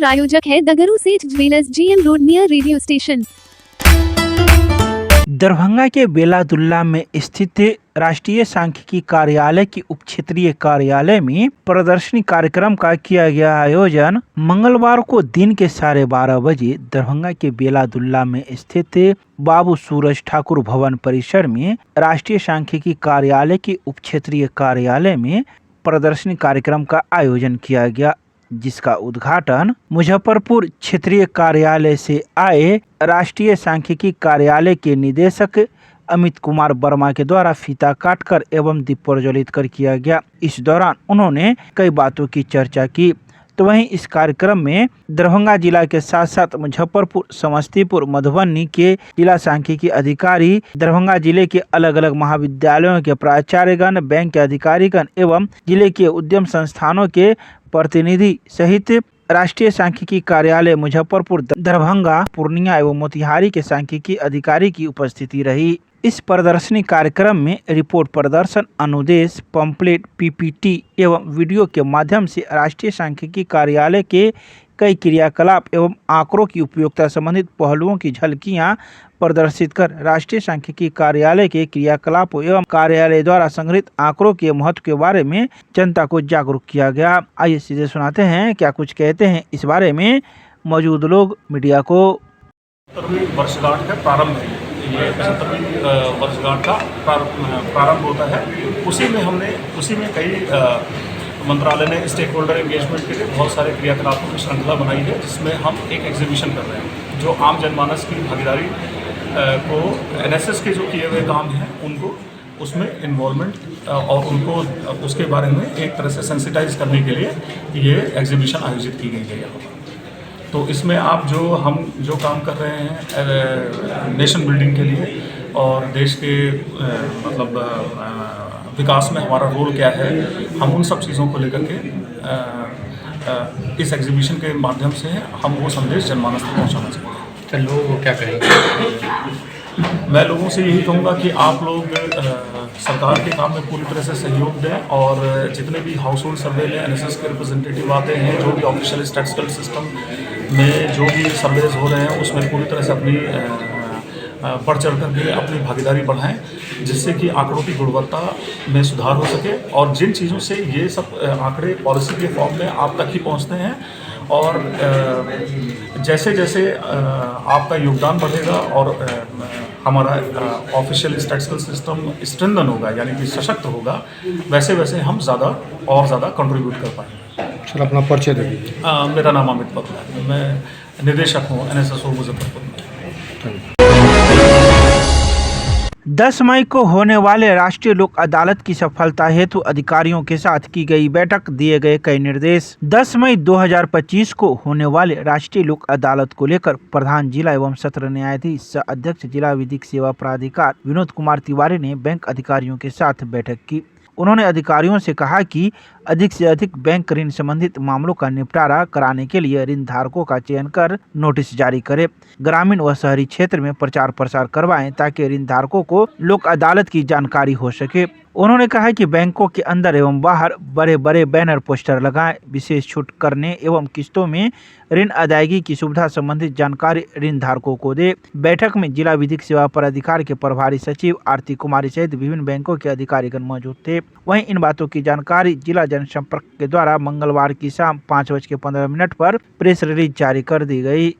प्रायोजक है दगरू सेठ jewellers, GM road near radio station. Darbhanga के बेलादुल्ला में स्थित राष्ट्रीय सांख्यिकी कार्यालय की उप क्षेत्रीय कार्यालय में प्रदर्शनी कार्यक्रम का किया गया आयोजन मंगलवार को दिन के 12:30 बजे दरभंगा के बेलादुल्ला में स्थित बाबू सूरज ठाकुर भवन परिसर में राष्ट्रीय सांख्यिकी कार्यालय के उप क्षेत्रीय कार्यालय में प्रदर्शनी कार्यक्रम का आयोजन किया गया, जिसका उद्घाटन मुजफ्फरपुर क्षेत्रीय कार्यालय से आए राष्ट्रीय सांख्यिकी कार्यालय के निदेशक अमित कुमार वर्मा के द्वारा फीता काटकर एवं दीप प्रज्वलित कर किया गया। इस दौरान उन्होंने कई बातों की चर्चा की। तो वहीं इस कार्यक्रम में दरभंगा जिला के साथ साथ मुजफ्फरपुर, समस्तीपुर, मधुबनी के जिला सांख्यिकी अधिकारी, दरभंगा जिले के अलग अलग महाविद्यालयों के प्राचार्यगण, बैंक के अधिकारीगण एवं जिले के उद्यम संस्थानों के प्रतिनिधि सहित राष्ट्रीय सांख्यिकी कार्यालय मुजफ्फरपुर, दरभंगा, पूर्णिया एवं मोतिहारी के सांख्यिकी अधिकारी की उपस्थिति रही। इस प्रदर्शनी कार्यक्रम में रिपोर्ट प्रदर्शन, अनुदेश, पंपलेट, PPT एवं वीडियो के माध्यम से राष्ट्रीय सांख्यिकी कार्यालय के कई क्रियाकलाप एवं आंकड़ों की उपयोगिता संबंधित पहलुओं की झलकियां प्रदर्शित कर राष्ट्रीय सांख्यिकी कार्यालय के क्रियाकलापों एवं कार्यालय द्वारा संग्रहित आंकड़ों के महत्व के बारे में जनता को जागरूक किया गया। आइए सीधे सुनाते हैं क्या कुछ कहते हैं इस बारे में मौजूद लोग मीडिया को। 75वीं वर्षगांठ का प्रारंभ है, ये 75वीं वर्षगांठ का प्रारंभ होता है। उसी में कई मंत्रालय ने स्टेक होल्डर एंगेजमेंट के लिए बहुत सारे क्रियाकलापों की श्रृंखला बनाई है, जिसमें हम एक एग्जीबिशन कर रहे हैं जो आम जनमानस की भागीदारी को NSS के जो किए हुए काम हैं उनको उसमें इन्वॉल्वमेंट और उनको उसके बारे में एक तरह से सेंसिटाइज करने के लिए ये एग्जीबिशन आयोजित की गई है। तो इसमें आप हम जो काम कर रहे हैं नेशन बिल्डिंग के लिए और देश के विकास में हमारा रोल क्या है, हम उन सब चीज़ों को लेकर के इस एग्जीबिशन के माध्यम से हम वो संदेश जनमानस तक पहुँचाना चाहते हैं। तो लोग क्या करेंगे? मैं लोगों से यही कहूँगा कि आप लोग सरकार के काम में पूरी तरह से सहयोग दें और जितने भी हाउस होल्ड सर्वे में NSS के रिप्रेजेंटेटिव आते हैं, जो भी ऑफिशियल स्टैटिस्टिकल सिस्टम में जो भी सर्वेज हो रहे हैं उसमें पूरी तरह से अपनी बढ़ चढ़ करके अपनी भागीदारी बढ़ाएं, जिससे कि आंकड़ों की गुणवत्ता में सुधार हो सके। और जिन चीज़ों से ये सब आंकड़े पॉलिसी के फॉर्म में आप तक ही पहुंचते हैं और जैसे जैसे आपका योगदान बढ़ेगा और हमारा ऑफिशियल स्टैटिस्टिकल सिस्टम स्ट्रेंथन होगा, यानी कि सशक्त होगा, वैसे वैसे हम ज़्यादा कंट्रीब्यूट कर पाएंगे। सर, अपना परिचय दे दीजिए। मेरा नाम अमित पगला है, मैं निदेशक हूँ NSS मुजफ्फरपुर में। 10 मई को होने वाले राष्ट्रीय लोक अदालत की सफलता हेतु अधिकारियों के साथ की गई बैठक, दिए गए कई निर्देश। 10 मई 2025 को होने वाले राष्ट्रीय लोक अदालत को लेकर प्रधान जिला एवं सत्र न्यायाधीश सह अध्यक्ष जिला विधिक सेवा प्राधिकार विनोद कुमार तिवारी ने बैंक अधिकारियों के साथ बैठक की। उन्होंने अधिकारियों से कहा कि अधिक से अधिक बैंक ऋण संबंधित मामलों का निपटारा कराने के लिए ऋण धारकों का चयन कर नोटिस जारी करें, ग्रामीण व शहरी क्षेत्र में प्रचार प्रसार करवाएं ताकि ऋण धारकों को लोक अदालत की जानकारी हो सके। उन्होंने कहा कि बैंकों के अंदर एवं बाहर बड़े बड़े बैनर पोस्टर लगाएं, विशेष छूट करने एवं किस्तों में ऋण अदायगी की सुविधा संबंधित जानकारी ऋण धारकों को दे। बैठक में जिला विधिक सेवा प्राधिकार के प्रभारी सचिव आरती कुमारी सहित विभिन्न बैंकों के अधिकारीगण मौजूद थे। वहीं इन बातों की जानकारी जिला जनसंपर्क के द्वारा मंगलवार की शाम 5:15 पर प्रेस रिलीज जारी कर दी गई।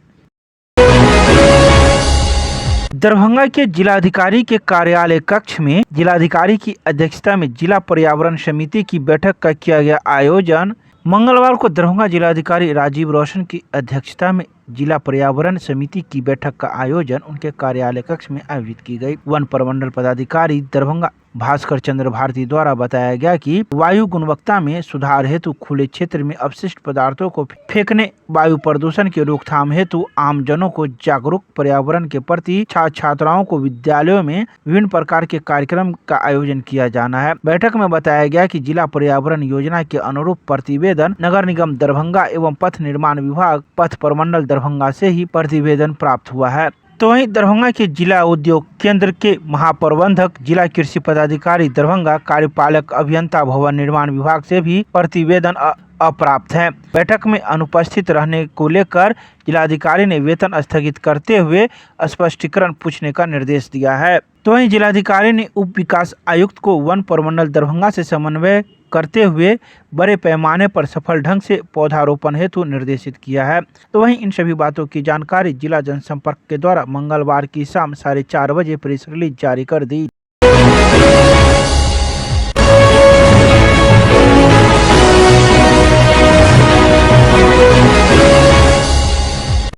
दरभंगा के जिलाधिकारी के कार्यालय कक्ष में जिलाधिकारी की अध्यक्षता में जिला पर्यावरण समिति की बैठक का किया गया आयोजन। मंगलवार को दरभंगा जिलाधिकारी राजीव रोशन की अध्यक्षता में जिला पर्यावरण समिति की बैठक का आयोजन उनके कार्यालय कक्ष में आयोजित की गई। वन प्रमंडल पदाधिकारी दरभंगा भास्कर चंद्र भारती द्वारा बताया गया कि वायु गुणवत्ता में सुधार हेतु खुले क्षेत्र में अपशिष्ट पदार्थों को फेंकने, वायु प्रदूषण की रोकथाम हेतु आमजनों को जागरूक, पर्यावरण के प्रति छात्राओं को विद्यालयों में विभिन्न प्रकार के कार्यक्रम का आयोजन किया जाना है। बैठक में बताया गया कि जिला पर्यावरण योजना के अनुरूप प्रतिवेदन नगर निगम दरभंगा एवं पथ निर्माण विभाग पथ प्रमंडल दरभंगा से ही प्रतिवेदन प्राप्त हुआ है। तो वहीं दरभंगा के जिला उद्योग केंद्र के महाप्रबंधक, जिला कृषि पदाधिकारी दरभंगा, कार्यपालक अभियंता भवन निर्माण विभाग से भी प्रतिवेदन अप्राप्त है। बैठक में अनुपस्थित रहने को लेकर जिलाधिकारी ने वेतन स्थगित करते हुए स्पष्टीकरण पूछने का निर्देश दिया है। तो वहीं जिलाधिकारी ने उप विकास आयुक्त को वन प्रमंडल दरभंगा से समन्वय करते हुए बड़े पैमाने पर सफल ढंग से पौधारोपण हेतु निर्देशित किया है। तो वहीं इन सभी बातों की जानकारी जिला जनसंपर्क के द्वारा मंगलवार की शाम 4:30 बजे प्रेस रिलीज जारी कर दी।